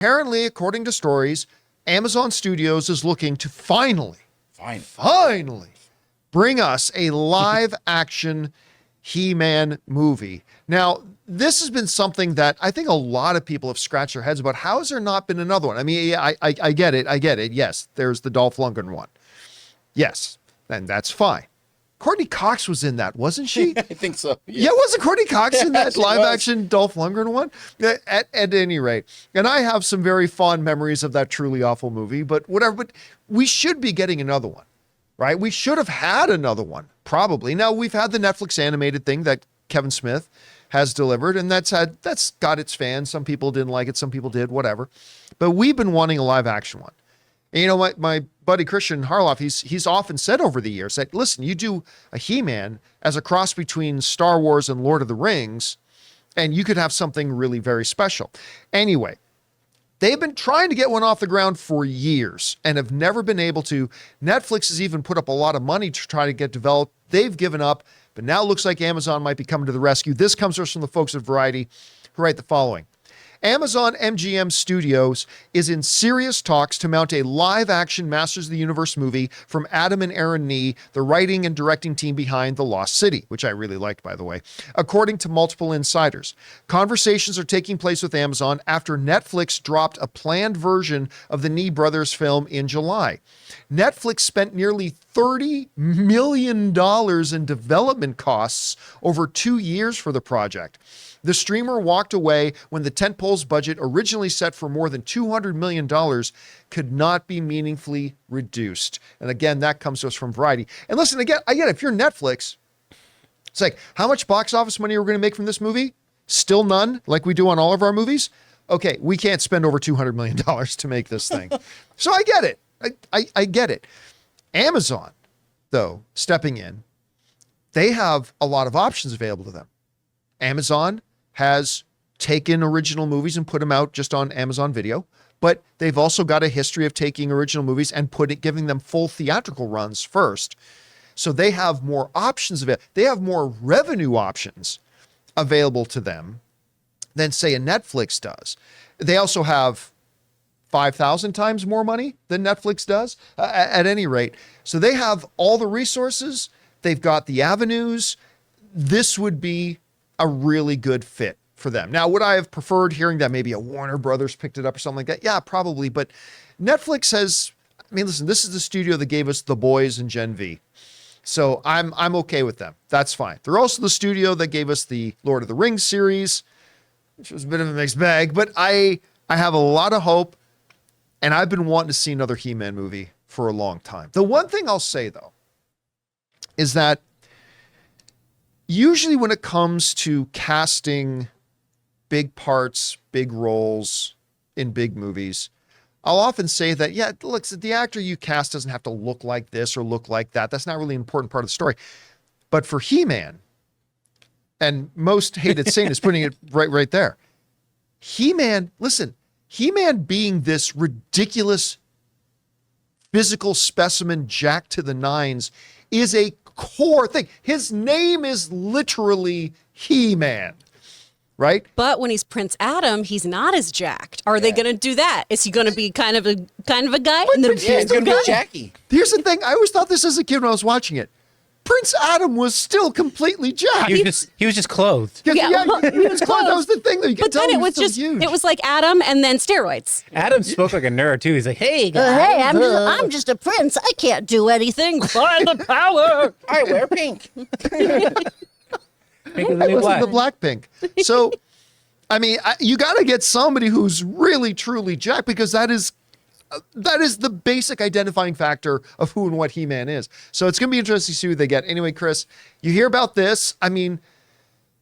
Apparently, according to stories, Amazon Studios is looking to finally bring us a live action He-Man movie. Now, this has been something that I think a lot of people have scratched their heads about. How has there not been another one? I mean, I get it. Yes, there's the Dolph Lundgren one. Yes, and that's fine. Courtney Cox was in that, wasn't she? I think so. Yeah, wasn't Courtney Cox in that live-action Dolph Lundgren one? At any rate, and I have some very fond memories of that truly awful movie, but whatever. But we should be getting another one, right? We should have had another one, probably. Now, we've had the Netflix animated thing that Kevin Smith has delivered, and that's got its fans. Some people didn't like it, some people did, whatever. But we've been wanting a live-action one. And, you know, my buddy Christian Harloff, he's often said over the years that, listen, you do a He-Man as a cross between Star Wars and Lord of the Rings, and you could have something really very special. Anyway, they've been trying to get one off the ground for years and have never been able to. Netflix has even put up a lot of money to try to get developed. They've given up, but now it looks like Amazon might be coming to the rescue. This comes to us from the folks at Variety, who write the following. Amazon MGM Studios is in serious talks to mount a live-action Masters of the Universe movie from Adam and Aaron Nee, the writing and directing team behind The Lost City, which I really liked, by the way, according to multiple insiders. Conversations are taking place with Amazon after Netflix dropped a planned version of the Nee brothers film in July. Netflix spent nearly $30 million in development costs over 2 years for the project. The streamer walked away when the tentpole's budget, originally set for more than $200 million, could not be meaningfully reduced. And again, that comes to us from Variety. And listen, again, if you're Netflix, it's like, how much box office money are we going to make from this movie? Still none, like we do on all of our movies? Okay, we can't spend over $200 million to make this thing. So I get it. I get it. Amazon, though, stepping in, they have a lot of options available to them. Amazon has taken original movies and put them out just on Amazon Video, but they've also got a history of taking original movies and giving them full theatrical runs first. So they have more options available. They have more revenue options available to them than, say, a Netflix does. They also have 5,000 times more money than Netflix does, at any rate. So they have all the resources. They've got the avenues. This would be a really good fit for them. Now, would I have preferred hearing that maybe a Warner Brothers picked it up or something like that? Yeah, probably. But Netflix has, I mean, listen, this is the studio that gave us The Boys and Gen V. So I'm okay with them. That's fine. They're also the studio that gave us the Lord of the Rings series, which was a bit of a mixed bag, but I have a lot of hope, and I've been wanting to see another He-Man movie for a long time. The one thing I'll say, though, is that usually when it comes to casting big parts, big roles in big movies, I'll often say that, yeah, look, the actor you cast doesn't have to look like this or look like that. That's not really an important part of the story. But for He-Man, and most hated saint is putting it right there. He-Man, listen, He-Man being this ridiculous physical specimen jacked to the nines is a core thing. His name is literally He-Man, right? But when he's Prince Adam, he's not as jacked. Are they going to do that? Is he going to be kind of a guy? And then he's going to be Jackie. Here's the thing. I always thought this as a kid when I was watching it. Prince Adam was still completely jacked. He was just clothed. He was clothed. That was the thing. That you could tell then he it was just huge. it was like Adam and then steroids. Adam spoke like a nerd too. He's like, "Hey guys, hey, I'm just a prince. I can't do anything. Find the power. I wear pink. pink is the That new was black." the black pink. So, I mean, you got to get somebody who's really truly jacked, because that is the basic identifying factor of who and what He-Man is. So it's going to be interesting to see who they get. Anyway, Chris, you hear about this. I mean,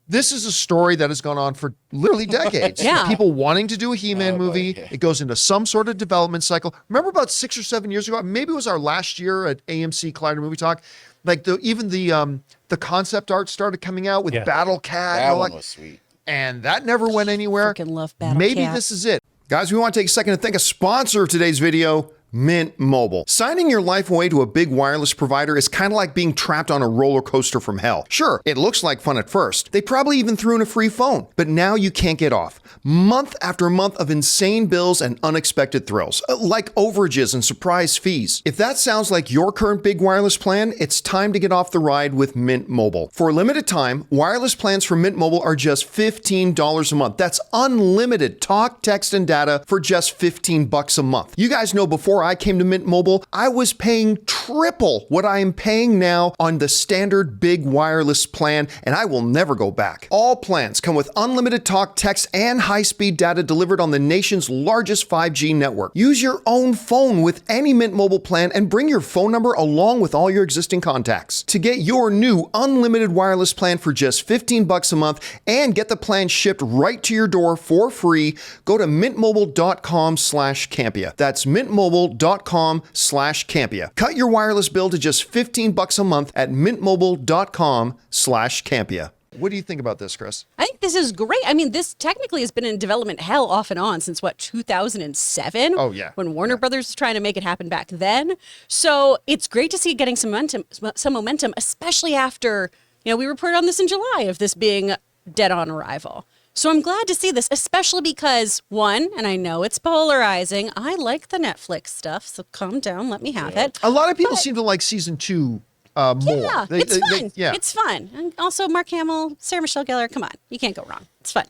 this is a story that has gone on for literally decades. Yeah. People wanting to do a He-Man movie. yeah. It goes into some sort of development cycle. Remember about 6 or 7 years ago, maybe it was our last year at AMC Collider Movie Talk, like even the concept art started coming out with Battle Cat. That one was sweet. And that never went anywhere. Freaking love Battle Maybe Cat. this is it. Guys, we want to take a second to thank a sponsor of today's video, Mint Mobile. Signing your life away to a big wireless provider is kind of like being trapped on a roller coaster from hell. Sure, it looks like fun at first. They probably even threw in a free phone, but now you can't get off. Month after month of insane bills and unexpected thrills, like overages and surprise fees. If that sounds like your current big wireless plan, it's time to get off the ride with Mint Mobile. For a limited time, wireless plans from Mint Mobile are just $15 a month. That's unlimited talk, text, and data for just $15 a month. You guys know before I came to Mint Mobile, I was paying triple what I am paying now on the standard big wireless plan, and I will never go back. All plans come with unlimited talk, text, and high-speed data delivered on the nation's largest 5G network. Use your own phone with any Mint Mobile plan and bring your phone number along with all your existing contacts. To get your new unlimited wireless plan for just $15 a month and get the plan shipped right to your door for free, go to mintmobile.com/Campea. That's mintmobile.com/Campea. Cut your wireless bill to just $15 a month at mintmobile.com/Campea. What do you think about this, Chris? I think this is great. I mean, this technically has been in development hell off and on since 2007? Oh, yeah. When Warner Brothers was trying to make it happen back then. So it's great to see it getting some momentum, especially after, we reported on this in July of this being dead on arrival. So I'm glad to see this, especially because, one, and I know it's polarizing, I like the Netflix stuff, so calm down, let me have it. A lot of people seem to like season 2 more. Yeah, it's fun. Yeah. It's fun. And also Mark Hamill, Sarah Michelle Gellar, come on. You can't go wrong. It's fun.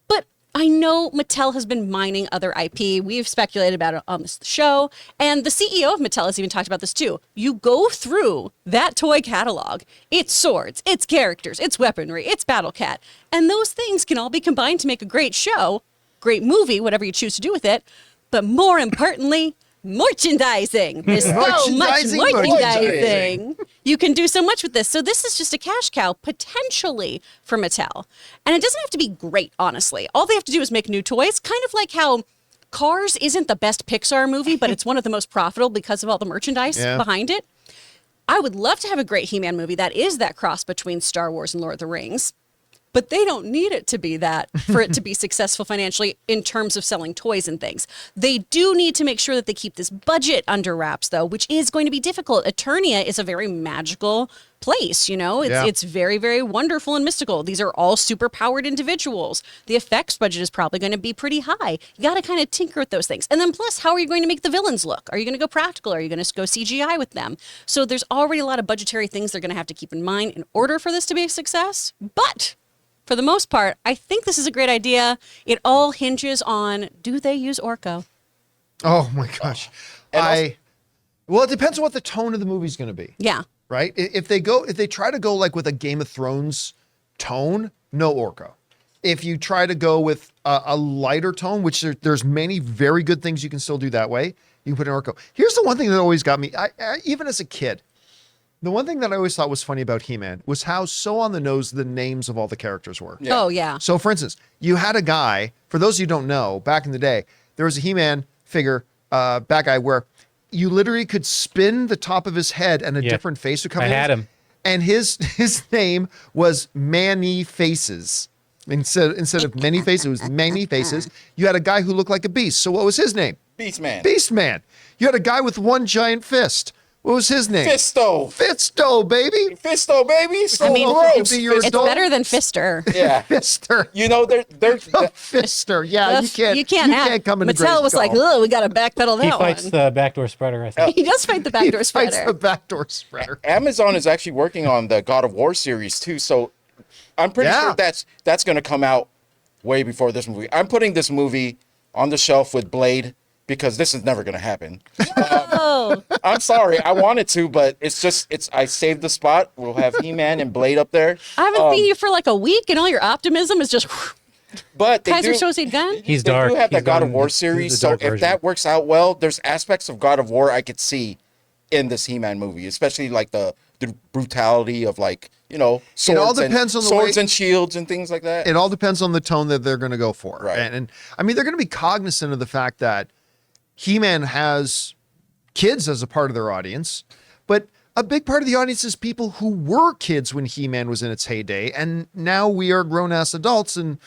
But I know Mattel has been mining other IP. We've speculated about it on this show. And the CEO of Mattel has even talked about this too. You go through that toy catalog. It's swords, it's characters, it's weaponry, it's Battle Cat. And those things can all be combined to make a great show, great movie, whatever you choose to do with it. But more importantly, merchandising. There's so much merchandising. You can do so much with this. So this is just a cash cow potentially for Mattel. And it doesn't have to be great, honestly. All they have to do is make new toys, kind of like how Cars isn't the best Pixar movie, but it's one of the most profitable because of all the merchandise behind it. I would love to have a great He-Man movie that is that cross between Star Wars and Lord of the Rings. But they don't need it to be that for it to be successful financially in terms of selling toys and things. They do need to make sure that they keep this budget under wraps, though, which is going to be difficult. Eternia is a very magical place, It's very, very wonderful and mystical. These are all super powered individuals. The effects budget is probably going to be pretty high. You got to kind of tinker with those things. And then plus, how are you going to make the villains look? Are you going to go practical? Are you going to go CGI with them? So there's already a lot of budgetary things they're going to have to keep in mind in order for this to be a success. But for the most part, I think this is a great idea. It all hinges on, do they use Orko? Oh my gosh. Well, it depends on what the tone of the movie is going to be. Yeah. Right? If they try to go like with a Game of Thrones tone, no Orko. If you try to go with a lighter tone, which there's many very good things you can still do that way, you can put in Orko. Here's the one thing that always got me, even as a kid, the one thing that I always thought was funny about He-Man was how so on the nose the names of all the characters were. Yeah. Oh, yeah. So, for instance, you had a guy, for those of you who don't know, back in the day, there was a He-Man figure, bad guy, where you literally could spin the top of his head and a different face would come in. I had him. And his name was Many Faces. Instead of Many Faces, it was Many Faces. You had a guy who looked like a beast. So what was his name? Beastman. Beastman. You had a guy with one giant fist. What was his name? Fisto, baby. Fisto, baby. So I mean, gross. it's better than Fister. Yeah. Fister. They're Fister. Yeah, you can't come into Mattel was like, oh, we got to backpedal that He fights one. the backdoor spreader, I think. He does fight the backdoor spreader. Fights the backdoor spreader. Amazon is actually working on the God of War series too, so I'm pretty sure that's going to come out way before this movie. I'm putting this movie on the shelf with Blade because this is never going to happen. I'm sorry, I wanted to, but I saved the spot. We'll have He-Man and Blade up there. I haven't seen you for like a week, and all your optimism is just. But they Kaiser do, Soze gun. He's they dark. do have He's that God of gone- War he's the series, so dark if version. that works out well, there's aspects of God of War I could see in this He-Man movie, especially like the brutality of swords, swords and shields and things like that. It all depends on the tone that they're going to go for. Right. And I mean, they're going to be cognizant of the fact that He-Man has kids as a part of their audience, but a big part of the audience is people who were kids when He-Man was in its heyday. And now we are grown-ass adults and,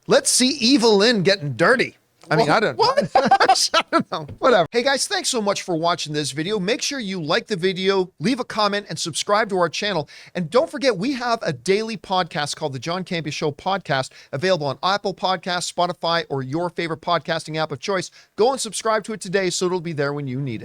let's see Evil Lynn getting dirty. I mean, I don't know. I don't know. Whatever. Hey guys, thanks so much for watching this video. Make sure you like the video, leave a comment, and subscribe to our channel. And don't forget, we have a daily podcast called the John Campea Show podcast, available on Apple Podcasts, Spotify, or your favorite podcasting app of choice. Go and subscribe to it today so it'll be there when you need it.